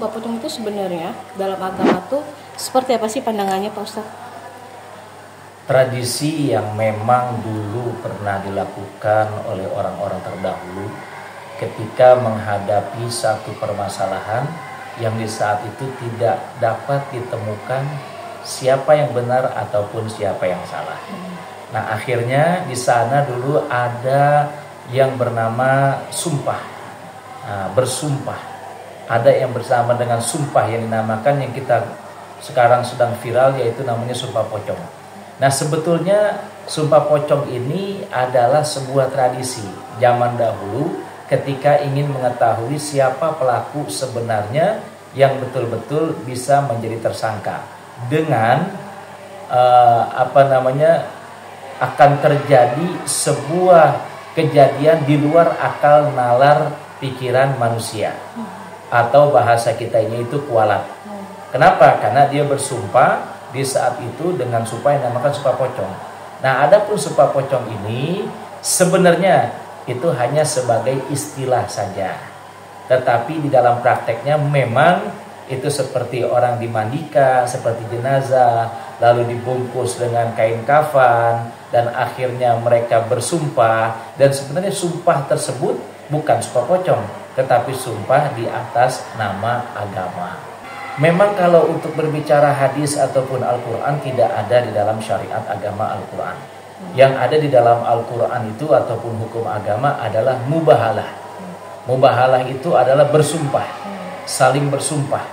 sumpah pocong itu sebenarnya dalam agama tuh seperti apa sih pandangannya Pak Ustadz? Tradisi yang memang dulu pernah dilakukan oleh orang-orang terdahulu ketika menghadapi satu permasalahan yang di saat itu tidak dapat ditemukan siapa yang benar ataupun siapa yang salah. Nah, akhirnya di sana dulu ada yang bernama sumpah, bersumpah. Ada yang bersama dengan sumpah yang dinamakan yang kita sekarang sedang viral, yaitu namanya sumpah pocong. Nah, sebetulnya sumpah pocong ini adalah sebuah tradisi zaman dahulu ketika ingin mengetahui siapa pelaku sebenarnya yang betul-betul bisa menjadi tersangka dengan akan terjadi sebuah kejadian di luar akal nalar pikiran manusia, atau bahasa kita ini itu kualat. Kenapa? Karena dia bersumpah di saat itu dengan sumpah yang dinamakan sumpah pocong. Nah, adapun sumpah pocong ini sebenarnya itu hanya sebagai istilah saja. Tetapi di dalam prakteknya memang itu seperti orang dimandikan, seperti jenazah, lalu dibungkus dengan kain kafan, dan akhirnya mereka bersumpah. Dan sebenarnya sumpah tersebut bukan sumpah pocong, tetapi sumpah di atas nama agama. Memang kalau untuk berbicara hadis ataupun Al-Quran tidak ada di dalam syariat agama Al-Quran. Yang ada di dalam Al-Quran itu ataupun hukum agama adalah mubahalah. Mubahalah itu adalah bersumpah, saling bersumpah.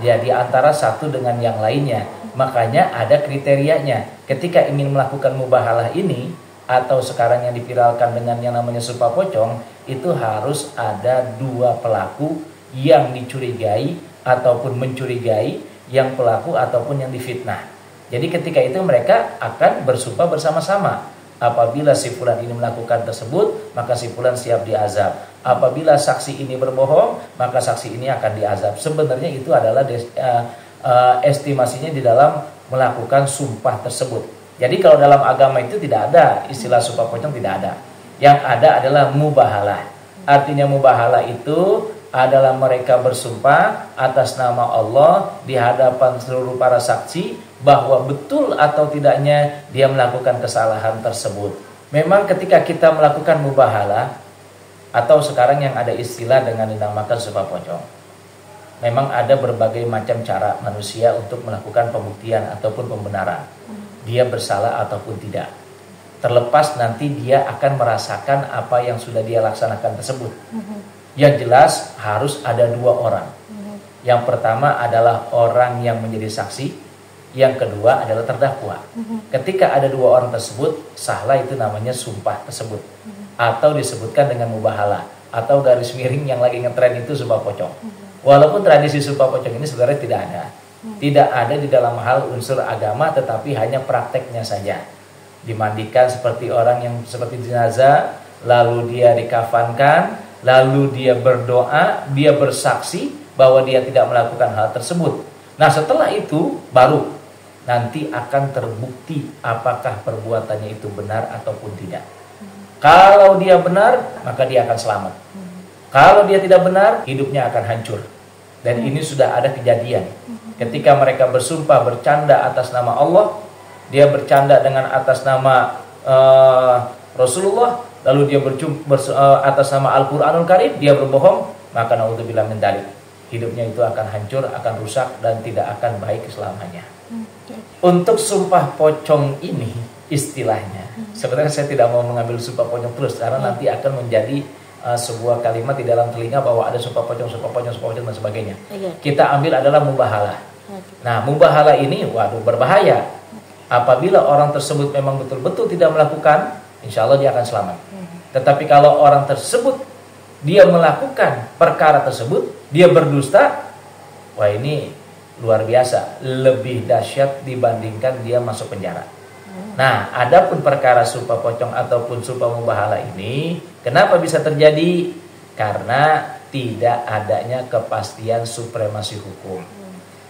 Jadi antara satu dengan yang lainnya. Makanya ada kriterianya. Ketika ingin melakukan mubahalah ini, atau sekarang yang dipiralkan dengan yang namanya sumpah pocong, itu harus ada dua pelaku yang dicurigai ataupun mencurigai yang pelaku ataupun yang difitnah. Jadi ketika itu mereka akan bersumpah bersama-sama. Apabila si fulan ini melakukan tersebut, maka si fulan siap diazab. Apabila saksi ini berbohong, maka saksi ini akan diazab. Sebenarnya itu adalah estimasinya di dalam melakukan sumpah tersebut. Jadi kalau dalam agama itu tidak ada istilah sumpah pocong, tidak ada. Yang ada adalah mubahalah. Artinya mubahalah itu adalah mereka bersumpah atas nama Allah di hadapan seluruh para saksi bahwa betul atau tidaknya dia melakukan kesalahan tersebut. Memang ketika kita melakukan mubahalah atau sekarang yang ada istilah dengan dinamakan sumpah pocong, memang ada berbagai macam cara manusia untuk melakukan pembuktian ataupun pembenaran dia bersalah ataupun tidak. Terlepas nanti dia akan merasakan apa yang sudah dia laksanakan tersebut. Yang jelas harus ada dua orang. Yang pertama adalah orang yang menjadi saksi, yang kedua adalah terdakwa. Ketika ada dua orang tersebut, sahlah itu namanya sumpah tersebut. Atau disebutkan dengan mubahalah, atau garis miring yang lagi ngetren itu sumpah pocong. Walaupun tradisi sumpah pocong ini sebenarnya tidak ada. Tidak ada di dalam hal unsur agama, tetapi hanya prakteknya saja. Dimandikan seperti orang yang seperti jenazah, lalu dia dikafankan, lalu dia berdoa, dia bersaksi bahwa dia tidak melakukan hal tersebut. Nah, setelah itu baru nanti akan terbukti apakah perbuatannya itu benar ataupun tidak. Kalau dia benar, maka dia akan selamat. Kalau dia tidak benar, hidupnya akan hancur. Dan ini sudah ada kejadian. Ketika mereka bersumpah bercanda atas nama Allah, dia bercanda dengan atas nama Rasulullah, lalu dia atas nama Al-Quranul Karim, dia berbohong, maka naudzubillah min dzalik. Hidupnya itu akan hancur, akan rusak, dan tidak akan baik selamanya. Untuk sumpah pocong ini istilahnya, sebenarnya saya tidak mau mengambil sumpah pocong terus, karena nanti akan menjadi sebuah kalimat di dalam telinga bahwa ada sumpah pocong dan sebagainya. Kita ambil adalah mubahalah. Nah, mubahalah ini waduh berbahaya. Apabila orang tersebut memang betul-betul tidak melakukan, insya Allah dia akan selamat. Tetapi kalau orang tersebut dia melakukan perkara tersebut, dia berdusta, wah ini luar biasa, lebih dahsyat dibandingkan dia masuk penjara. Nah, adapun perkara sumpah pocong ataupun sumpah mubahalah ini, kenapa bisa terjadi? Karena tidak adanya kepastian supremasi hukum.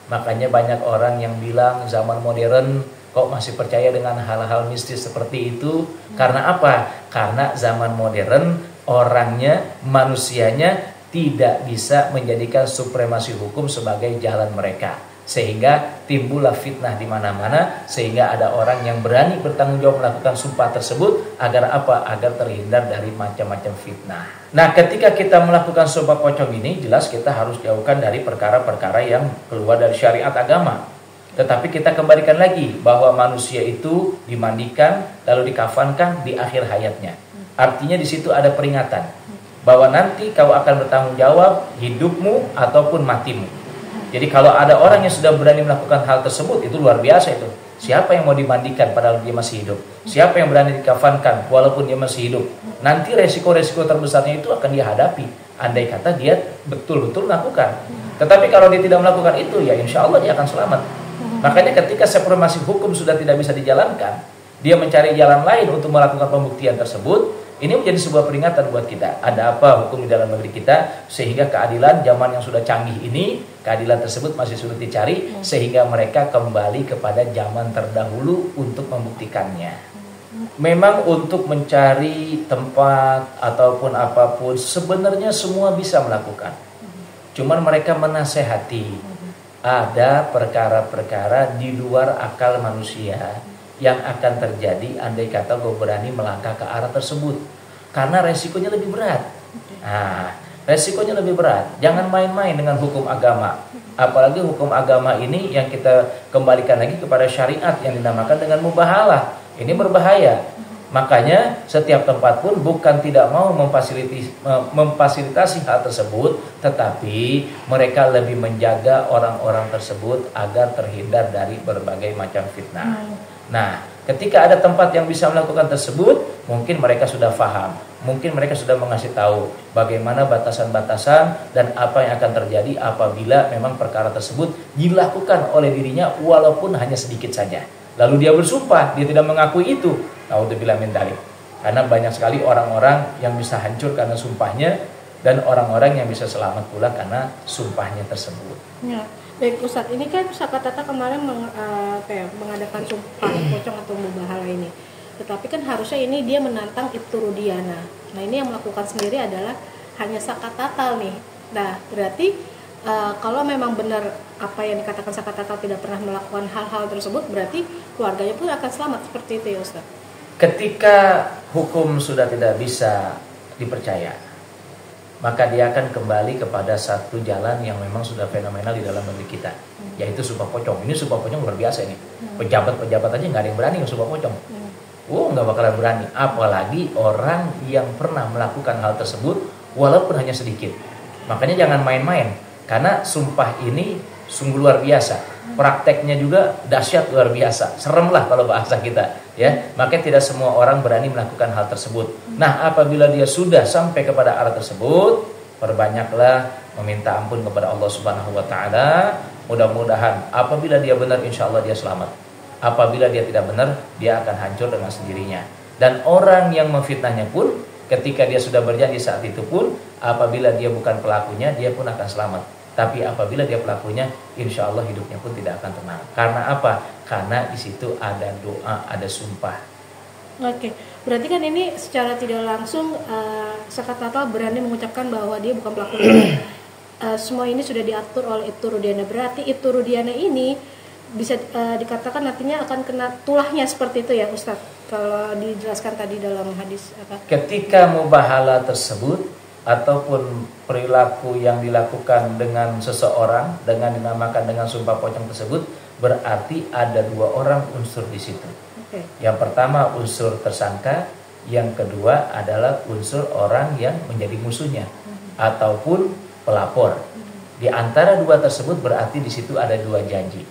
Makanya banyak orang yang bilang zaman modern kok masih percaya dengan hal-hal mistis seperti itu. Karena apa? Karena zaman modern orangnya, manusianya tidak bisa menjadikan supremasi hukum sebagai jalan mereka, sehingga timbullah fitnah di mana-mana, sehingga ada orang yang berani bertanggung jawab melakukan sumpah tersebut agar apa? Agar terhindar dari macam-macam fitnah. Nah, ketika kita melakukan sumpah pocong ini, jelas kita harus jauhkan dari perkara-perkara yang keluar dari syariat agama. Tetapi kita kembalikan lagi bahwa manusia itu dimandikan lalu dikafankan di akhir hayatnya. Artinya di situ ada peringatan bahwa nanti kau akan bertanggung jawab hidupmu ataupun matimu. Jadi kalau ada orang yang sudah berani melakukan hal tersebut, itu luar biasa itu. Siapa yang mau dimandikan padahal dia masih hidup? Siapa yang berani dikafankan walaupun dia masih hidup? Nanti resiko-resiko terbesarnya itu akan dia hadapi. Andai kata dia betul-betul melakukan. Tetapi kalau dia tidak melakukan itu, ya insya Allah dia akan selamat. Makanya ketika supremasi hukum sudah tidak bisa dijalankan, dia mencari jalan lain untuk melakukan pembuktian tersebut. Ini menjadi sebuah peringatan buat kita. Ada apa hukum di dalam negeri kita, sehingga keadilan zaman yang sudah canggih ini, keadilan tersebut masih sulit dicari, sehingga mereka kembali kepada zaman terdahulu untuk membuktikannya. Memang untuk mencari tempat ataupun apapun, sebenarnya semua bisa melakukan. Cuman mereka menasehati, ada perkara-perkara di luar akal manusia yang akan terjadi andai kata gue berani melangkah ke arah tersebut, karena resikonya lebih berat. Nah, resikonya lebih berat. Jangan main-main dengan hukum agama, apalagi hukum agama ini yang kita kembalikan lagi kepada syariat yang dinamakan dengan mubahalah. Ini berbahaya. Makanya setiap tempat pun bukan tidak mau memfasilitasi hal tersebut, tetapi mereka lebih menjaga orang-orang tersebut agar terhindar dari berbagai macam fitnah. Nah, ketika ada tempat yang bisa melakukan tersebut, mungkin mereka sudah paham, mungkin mereka sudah mengasih tahu bagaimana batasan-batasan dan apa yang akan terjadi apabila memang perkara tersebut dilakukan oleh dirinya walaupun hanya sedikit saja. Lalu dia bersumpah, dia tidak mengakui itu. Naudzubillah min dzalik. Karena banyak sekali orang-orang yang bisa hancur karena sumpahnya, dan orang-orang yang bisa selamat pula karena sumpahnya tersebut. Ya. Baik Ustadz, ini kan Sakatata kemarin mengadakan sumpah pocong atau mubahalah ini. Tetapi kan harusnya ini dia menantang Ibturudiana. Nah, ini yang melakukan sendiri adalah hanya Sakatata nih. Nah, berarti kalau memang benar apa yang dikatakan Sakatata tidak pernah melakukan hal-hal tersebut, berarti keluarganya pun akan selamat seperti itu ya Ustadz. Ketika hukum sudah tidak bisa dipercaya, maka dia akan kembali kepada satu jalan yang memang sudah fenomenal di dalam negeri kita, yaitu sumpah pocong. Ini sumpah pocong luar biasa ini. Pejabat-pejabat aja nggak ada yang berani sumpah pocong. Nggak bakalan berani. Apalagi orang yang pernah melakukan hal tersebut walaupun hanya sedikit. Makanya jangan main-main, karena sumpah ini sungguh luar biasa. Prakteknya juga dahsyat luar biasa. Serem lah kalau bahasa kita, ya. Makanya tidak semua orang berani melakukan hal tersebut. Nah, apabila dia sudah sampai kepada arah tersebut, perbanyaklah meminta ampun kepada Allah Subhanahu wa taala. Mudah-mudahan apabila dia benar, insya Allah dia selamat. Apabila dia tidak benar, dia akan hancur dengan sendirinya. Dan orang yang memfitnahnya pun, ketika dia sudah berjanji saat itu pun, apabila dia bukan pelakunya, dia pun akan selamat. Tapi apabila dia pelakunya, insya Allah hidupnya pun tidak akan tenang. Karena apa? Karena di situ ada doa, ada sumpah. Oke, berarti kan ini secara tidak langsung Sakatata berani mengucapkan bahwa dia bukan pelakunya. Semua ini sudah diatur oleh Ibturudiana. Berarti Ibturudiana ini bisa dikatakan nantinya akan kena tulahnya seperti itu ya Ustadz. Kalau dijelaskan tadi dalam hadis apa? Ketika mubahalah tersebut ataupun perilaku yang dilakukan dengan seseorang dengan dinamakan dengan sumpah pocong tersebut, berarti ada dua orang unsur di situ. Okay. Yang pertama unsur tersangka, yang kedua adalah unsur orang yang menjadi musuhnya ataupun pelapor. Di antara dua tersebut berarti di situ ada dua janji.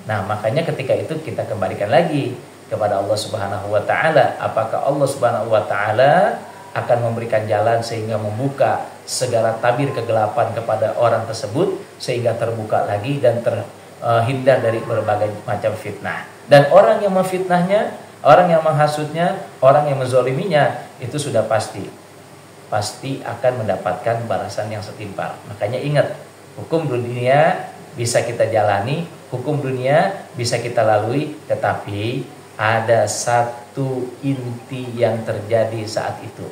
Nah, makanya ketika itu kita kembalikan lagi kepada Allah Subhanahu wa taala. Apakah Allah Subhanahu wa taala akan memberikan jalan sehingga membuka segala tabir kegelapan kepada orang tersebut sehingga terbuka lagi dan terhindar dari berbagai macam fitnah. Dan orang yang memfitnahnya, orang yang menghasutnya, orang yang menzoliminya, itu sudah pasti akan mendapatkan balasan yang setimpal. Makanya ingat, hukum dunia bisa kita jalani, hukum dunia bisa kita lalui, tetapi ada satu inti yang terjadi saat itu,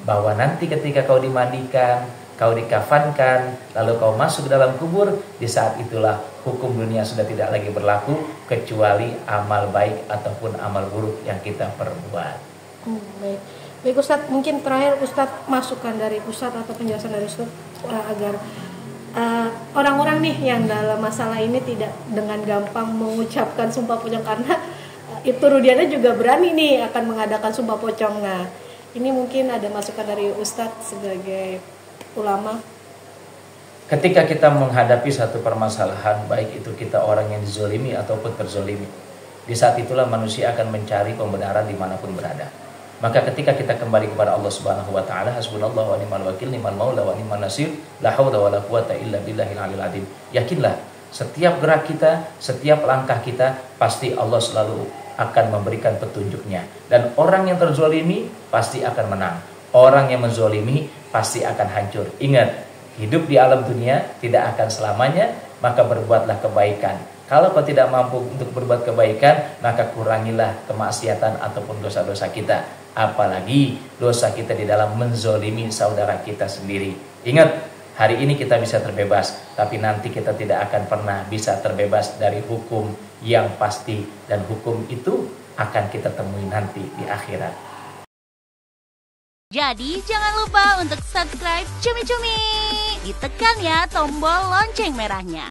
bahwa nanti ketika kau dimandikan, kau dikafankan, lalu kau masuk ke dalam kubur, di saat itulah hukum dunia sudah tidak lagi berlaku kecuali amal baik ataupun amal buruk yang kita perbuat. Baik. Baik Ustadz, mungkin terakhir Ustadz masukan dari Ustadz atau penjelasan dari Ustadz agar orang-orang nih yang dalam masalah ini tidak dengan gampang mengucapkan sumpah pocong, karena itu Rudiana juga berani nih akan mengadakan sumpah pocong. Nah, ini mungkin ada masukan dari Ustadz sebagai ulama. Ketika kita menghadapi satu permasalahan, baik itu kita orang yang dizolimi ataupun terzolimi, di saat itulah manusia akan mencari pembenaran dimanapun berada. Maka ketika kita kembali kepada Allah Subhanahu wa taala, hasbunallahu wa ni'mal wakil, ni'mal maula wa ni'man nasir, la haula wala quwata illa billahil aliyil azim. Yakinlah, setiap gerak kita, setiap langkah kita, pasti Allah selalu akan memberikan petunjuknya. Dan orang yang terzolimi pasti akan menang. Orang yang menzolimi pasti akan hancur. Ingat, hidup di alam dunia tidak akan selamanya, maka berbuatlah kebaikan. Kalau kau tidak mampu untuk berbuat kebaikan, maka kurangilah kemaksiatan ataupun dosa-dosa kita. Apalagi dosa kita di dalam menzolimi saudara kita sendiri. Ingat, hari ini kita bisa terbebas, tapi nanti kita tidak akan pernah bisa terbebas dari hukum yang pasti. Dan hukum itu akan kita temui nanti di akhirat. Jadi jangan lupa untuk subscribe Cumi Cumi. Ditekan ya tombol lonceng merahnya.